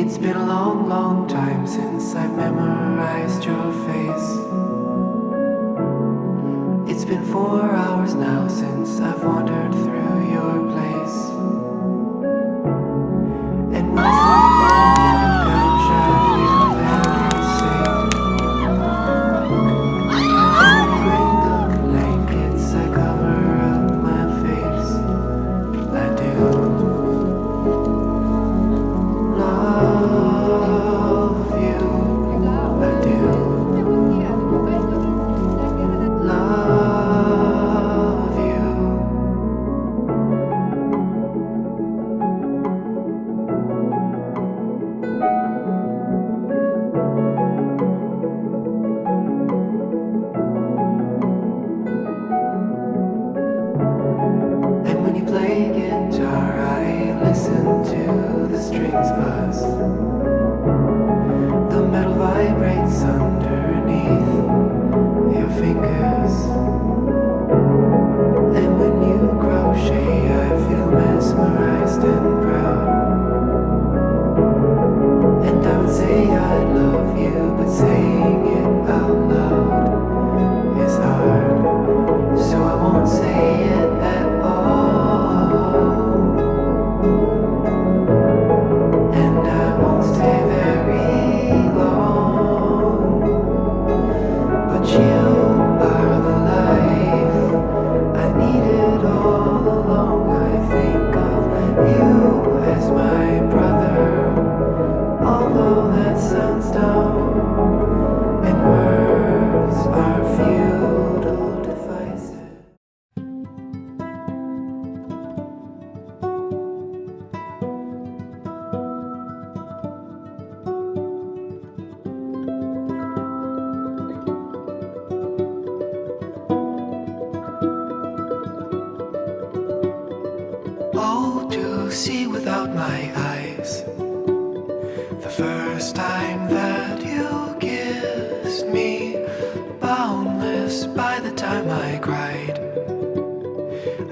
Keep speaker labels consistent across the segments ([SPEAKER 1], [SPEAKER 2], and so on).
[SPEAKER 1] It's been a long, long time since I've memorized your face. It's been 4 hours now since I've wandered through your place. And when I sleep on your couch, I feel very safe. And when you bring the blankets, I cover up my face. I do love you. I do love you. And when you play guitar, I listen to the strings buzz. The metal vibrates underneath your fingers. And when you crochet, I feel mesmerized and proud. And I would say I love you, but saying it out loud is hard. So I won't say it at all. And I won't stay very long. But you are the life I needed all along. I think of you as my brother, although that sounds dumb. And words are futile devices. Oh, to see without my eyes. The first time that you kissed me, boundless by the time I cried.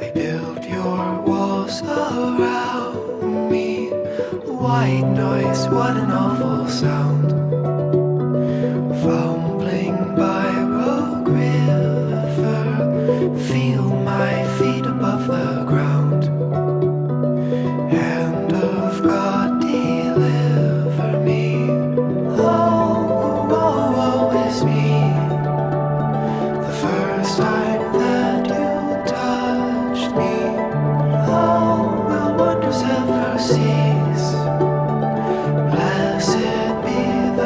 [SPEAKER 1] I built your walls around me. White noise, what an awful sound. Fumbling by Rogue River, feel my feet above the ground. Hand of God, deliver me. Oh, woe, woe is me. The first time that you touched me, oh, will wonders ever cease? Blessed be the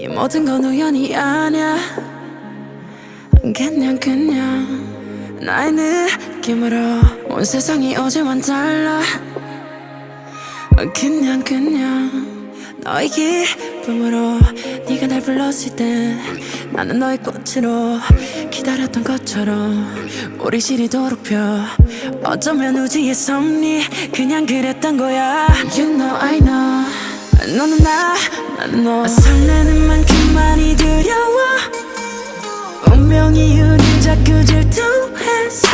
[SPEAKER 1] 이 모든 건 우연이 아니야. 그냥 나의 느낌으로 온 세상이 어제와는 달라. 그냥 너의 기쁨으로 네가 날 불렀을 때 나는 너의 꽃으로 기다렸던 것처럼 우리 시리도록 펴. 어쩌면 우주의 섭리 그냥 그랬던 거야. You know I know 너는 나는 너. 설레는 만큼 많이 두려워. 운명이 우릴 자꾸 질투했어.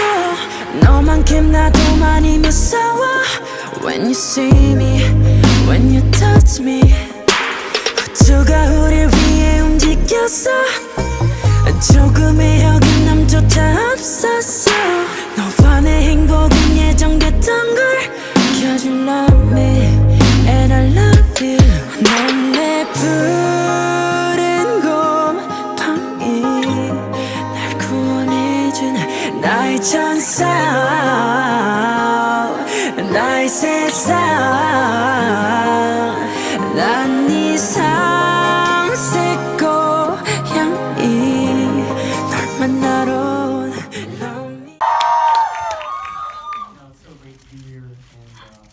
[SPEAKER 1] 너만큼 나도 많이 무서워. When you see me, when you touch me, 우주가 우릴 위해 움직였어. 조금의 어긋남조차 없었어. 너와 내 행복은 예정됐던 걸. Cause you love me and I love you. 넌 내 푸른 곰팡이 날 구원해준 나의 천사 나의 세상. 난 네 상색 고향이 널 만나러.
[SPEAKER 2] So great to be here, and we had an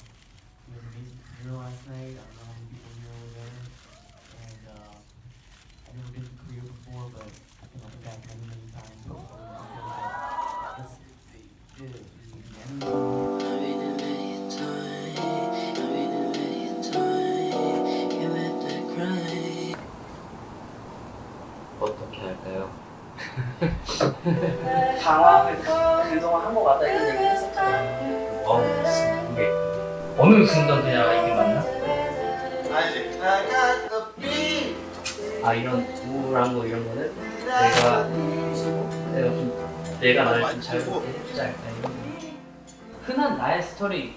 [SPEAKER 2] amazing premiere last night. I don't know how many people here were there, and I've never been to Korea before, but I've been back many, many times. So let's the
[SPEAKER 3] 어떻게 할까요?
[SPEAKER 4] 방황을 그동안 한 것 같다 이런 얘기 했었잖아요.
[SPEAKER 3] 이게 어느 순간에야 이게 맞나? 아 이런 우울한 거 이런 거는 내가 나를 좀 잘 해주지 않을까.
[SPEAKER 4] 흔한 나의 스토리